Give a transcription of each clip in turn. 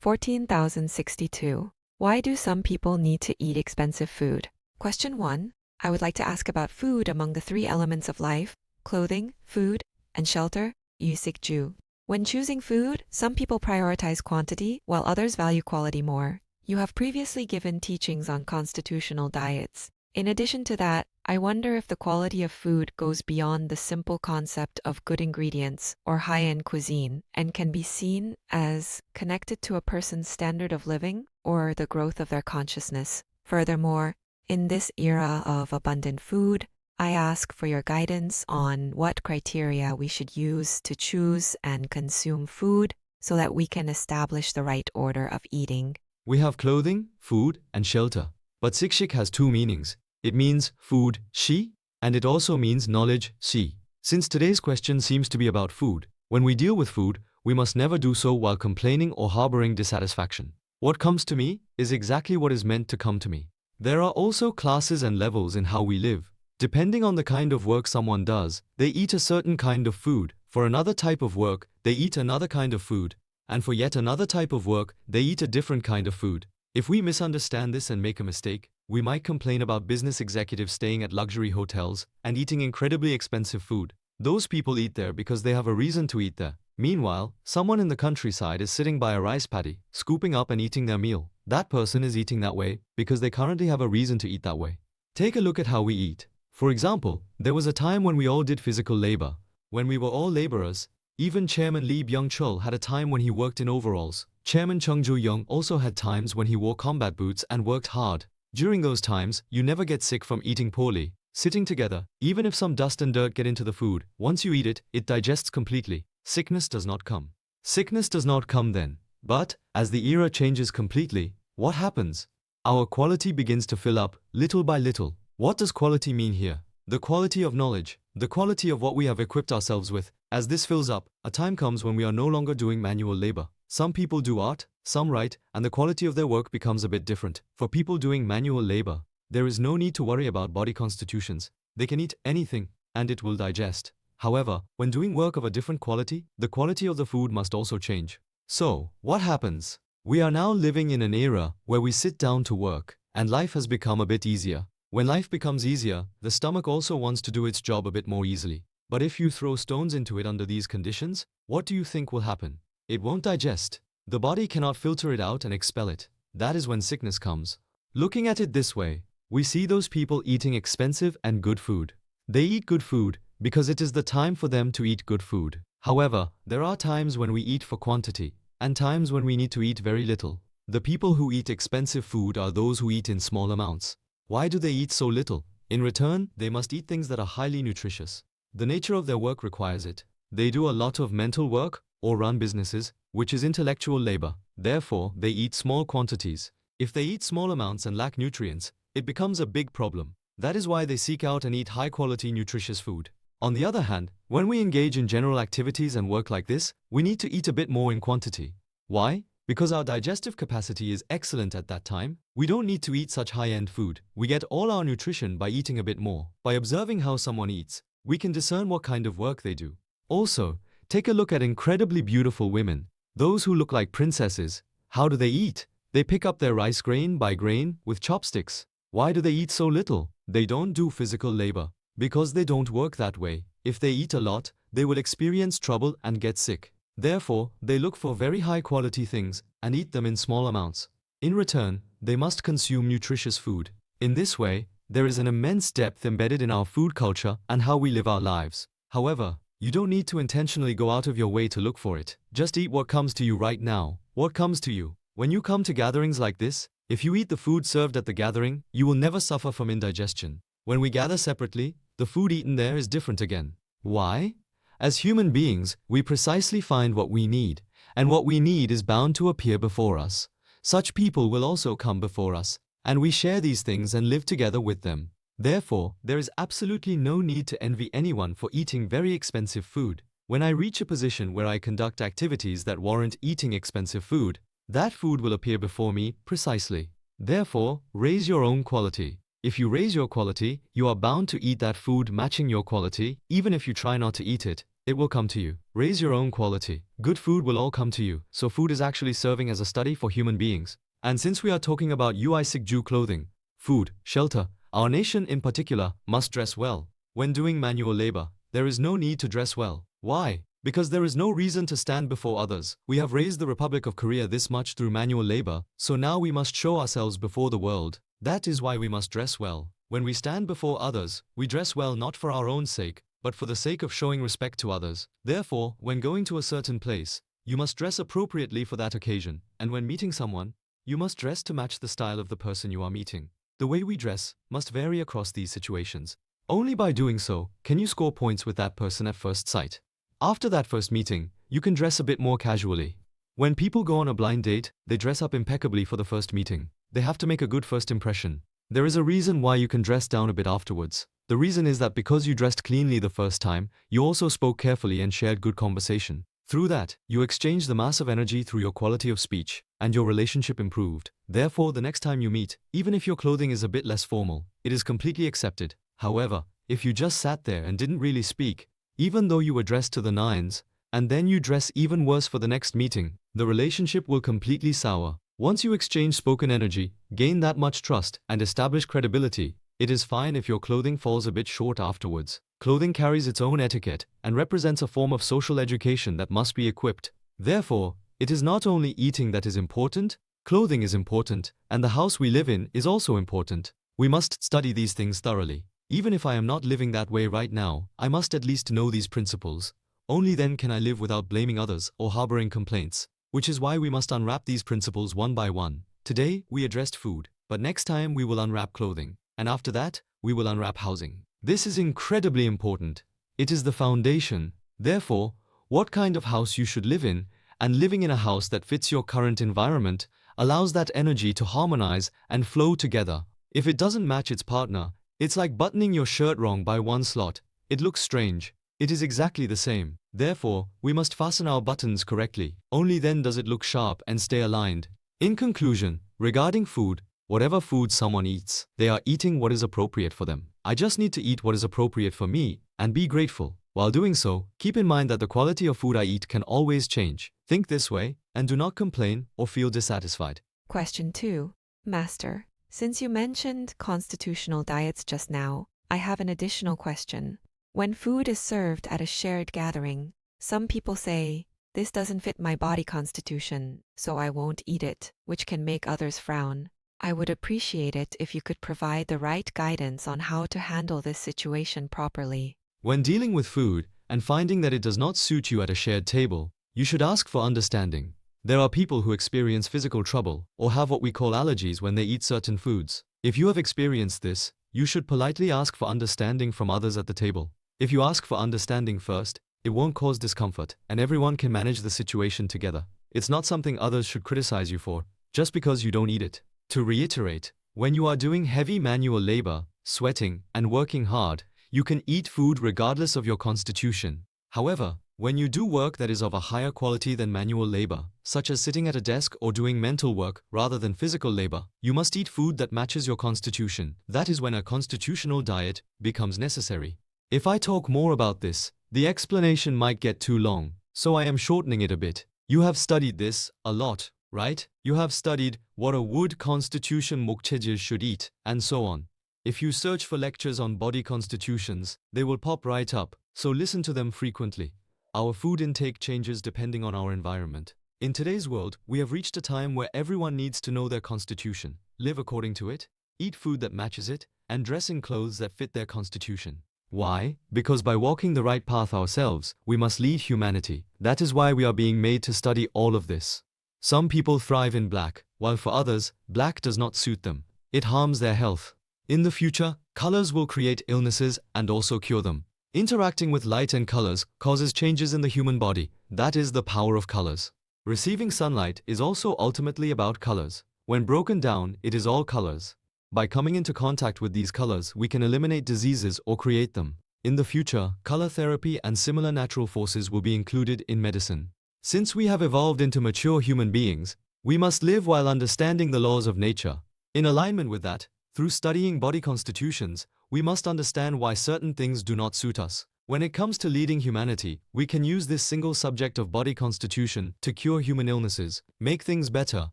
14,062. Why do some people need to eat expensive food? Question 1. I would like to ask about food among the three elements of life: clothing, food, and shelter. Ju. When choosing food, some people prioritize quantity while others value quality more. You have previously given teachings on constitutional diets. In addition to that, I wonder if the quality of food goes beyond the simple concept of good ingredients or high-end cuisine and can be seen as connected to a person's standard of living or the growth of their consciousness. Furthermore, in this era of abundant food, I ask for your guidance on what criteria we should use to choose and consume food so that we can establish the right order of eating. We have clothing, food, and shelter. But Sikshik has two meanings. It means food, shi, and it also means knowledge, si. Since today's question seems to be about food, when we deal with food, we must never do so while complaining or harboring dissatisfaction. What comes to me is exactly what is meant to come to me. There are also classes and levels in how we live. Depending on the kind of work someone does, they eat a certain kind of food. For another type of work, they eat another kind of food. And for yet another type of work, they eat a different kind of food. If we misunderstand this and make a mistake, we might complain about business executives staying at luxury hotels and eating incredibly expensive food. Those people eat there because they have a reason to eat there. Meanwhile, someone in the countryside is sitting by a rice paddy, scooping up and eating their meal. That person is eating that way because they currently have a reason to eat that way. Take a look at how we eat. For example, there was a time when we all did physical labor, when we were all laborers. Even Chairman Lee Byung-chul had a time when he worked in overalls. Chairman Chung Joo-young also had times when he wore combat boots and worked hard. During those times, you never get sick from eating poorly. Sitting together, even if some dust and dirt get into the food, once you eat it, it digests completely. Sickness does not come. Sickness does not come then. But, as the era changes completely, what happens? Our quality begins to fill up, little by little. What does quality mean here? The quality of knowledge, the quality of what we have equipped ourselves with. As this fills up, a time comes when we are no longer doing manual labor. Some people do art, some write, and the quality of their work becomes a bit different. For people doing manual labor, there is no need to worry about body constitutions. They can eat anything, and it will digest. However, when doing work of a different quality, the quality of the food must also change. So, what happens? We are now living in an era where we sit down to work, and life has become a bit easier. When life becomes easier, the stomach also wants to do its job a bit more easily. But if you throw stones into it under these conditions, what do you think will happen? It won't digest. The body cannot filter it out and expel it. That is when sickness comes. Looking at it this way, we see those people eating expensive and good food. They eat good food because it is the time for them to eat good food. However, there are times when we eat for quantity, and times when we need to eat very little. The people who eat expensive food are those who eat in small amounts. Why do they eat so little? In return, they must eat things that are highly nutritious. The nature of their work requires it. They do a lot of mental work or run businesses, which is intellectual labor. Therefore, they eat small quantities. If they eat small amounts and lack nutrients, it becomes a big problem. That is why they seek out and eat high-quality nutritious food. On the other hand, when we engage in general activities and work like this, we need to eat a bit more in quantity. Why? Because our digestive capacity is excellent at that time. We don't need to eat such high-end food. We get all our nutrition by eating a bit more. By observing how someone eats, we can discern what kind of work they do. Also, take a look at incredibly beautiful women, those who look like princesses. How do they eat? They pick up their rice grain by grain with chopsticks. Why do they eat so little? They don't do physical labor, because they don't work that way. If they eat a lot, they will experience trouble and get sick. Therefore, they look for very high-quality things and eat them in small amounts. In return, they must consume nutritious food. In this way, there is an immense depth embedded in our food culture and how we live our lives. However, you don't need to intentionally go out of your way to look for it. Just eat what comes to you right now. What comes to you? When you come to gatherings like this, if you eat the food served at the gathering, you will never suffer from indigestion. When we gather separately, the food eaten there is different again. Why? As human beings, we precisely find what we need, and what we need is bound to appear before us. Such people will also come before us, and we share these things and live together with them. Therefore, there is absolutely no need to envy anyone for eating very expensive food. When I reach a position where I conduct activities that warrant eating expensive food, that food will appear before me precisely. Therefore, raise your own quality. If you raise your quality, you are bound to eat that food matching your quality, even if you try not to eat it. it will come to you. Raise your own quality. Good food will all come to you. So food is actually serving as a study for human beings. And since we are talking about Uisikju clothing, food, shelter, our nation in particular must dress well. When doing manual labor, there is no need to dress well. Why? Because there is no reason to stand before others. We have raised the Republic of Korea this much through manual labor, so now we must show ourselves before the world. That is why we must dress well. When we stand before others, we dress well not for our own sake, but for the sake of showing respect to others. Therefore, when going to a certain place, you must dress appropriately for that occasion, and when meeting someone, you must dress to match the style of the person you are meeting. The way we dress must vary across these situations. Only by doing so can you score points with that person at first sight. After that first meeting, you can dress a bit more casually. When people go on a blind date, they dress up impeccably for the first meeting. They have to make a good first impression. There is a reason why you can dress down a bit afterwards. The reason is that because you dressed cleanly the first time, you also spoke carefully and shared good conversation. Through that, you exchanged the mass of energy through your quality of speech, and your relationship improved. Therefore, the next time you meet, even if your clothing is a bit less formal, it is completely accepted. However, if you just sat there and didn't really speak, even though you were dressed to the nines, and then you dress even worse for the next meeting, the relationship will completely sour. Once you exchange spoken energy, gain that much trust, and establish credibility, it is fine if your clothing falls a bit short afterwards. Clothing carries its own etiquette and represents a form of social education that must be equipped. Therefore, it is not only eating that is important, clothing is important, and the house we live in is also important. We must study these things thoroughly. Even if I am not living that way right now, I must at least know these principles. Only then can I live without blaming others or harboring complaints, which is why we must unwrap these principles one by one. Today, we addressed food, but next time we will unwrap clothing, and after that, we will unwrap housing. This is incredibly important. It is the foundation. Therefore, what kind of house you should live in, and living in a house that fits your current environment, allows that energy to harmonize and flow together. If it doesn't match its partner, it's like buttoning your shirt wrong by one slot. It looks strange. It is exactly the same. Therefore, we must fasten our buttons correctly. Only then does it look sharp and stay aligned. In conclusion, regarding food, whatever food someone eats, they are eating what is appropriate for them. I just need to eat what is appropriate for me and be grateful. While doing so, keep in mind that the quality of food I eat can always change. Think this way and do not complain or feel dissatisfied. Question 2. Master, since you mentioned constitutional diets just now, I have an additional question. When food is served at a shared gathering, some people say, "This doesn't fit my body constitution, so I won't eat it," which can make others frown. I would appreciate it if you could provide the right guidance on how to handle this situation properly. When dealing with food and finding that it does not suit you at a shared table, you should ask for understanding. There are people who experience physical trouble or have what we call allergies when they eat certain foods. If you have experienced this, you should politely ask for understanding from others at the table. If you ask for understanding first, it won't cause discomfort, and everyone can manage the situation together. It's not something others should criticize you for, just because you don't eat it. To reiterate, when you are doing heavy manual labor, sweating, and working hard, you can eat food regardless of your constitution. However, when you do work that is of a higher quality than manual labor, such as sitting at a desk or doing mental work rather than physical labor, you must eat food that matches your constitution. That is when a constitutional diet becomes necessary. If I talk more about this, the explanation might get too long, so I am shortening it a bit. You have studied this a lot, right? You have studied what a wood constitution mukchejil should eat, and so on. If you search for lectures on body constitutions, they will pop right up, so listen to them frequently. Our food intake changes depending on our environment. In today's world, we have reached a time where everyone needs to know their constitution, live according to it, eat food that matches it, and dress in clothes that fit their constitution. Why? Because by walking the right path ourselves, we must lead humanity. That is why we are being made to study all of this. Some people thrive in black, while for others, black does not suit them. It harms their health. In the future, colors will create illnesses and also cure them. Interacting with light and colors causes changes in the human body. That is the power of colors. Receiving sunlight is also ultimately about colors. When broken down, it is all colors. By coming into contact with these colors, we can eliminate diseases or create them. In the future, color therapy and similar natural forces will be included in medicine. Since we have evolved into mature human beings, we must live while understanding the laws of nature. In alignment with that, through studying body constitutions, we must understand why certain things do not suit us. When it comes to leading humanity, we can use this single subject of body constitution to cure human illnesses, make things better,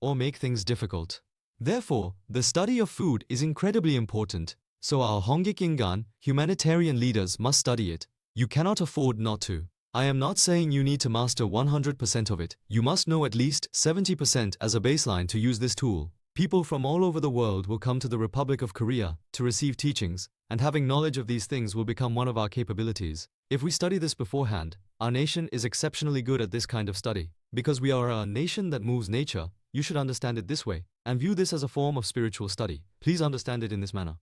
or make things difficult. Therefore, the study of food is incredibly important, so our Hongik Ingan, humanitarian leaders must study it. You cannot afford not to. I am not saying you need to master 100% of it. You must know at least 70% as a baseline to use this tool. People from all over the world will come to the Republic of Korea to receive teachings, and having knowledge of these things will become one of our capabilities. If we study this beforehand, our nation is exceptionally good at this kind of study. Because we are a nation that moves nature, you should understand it this way, and view this as a form of spiritual study. Please understand it in this manner.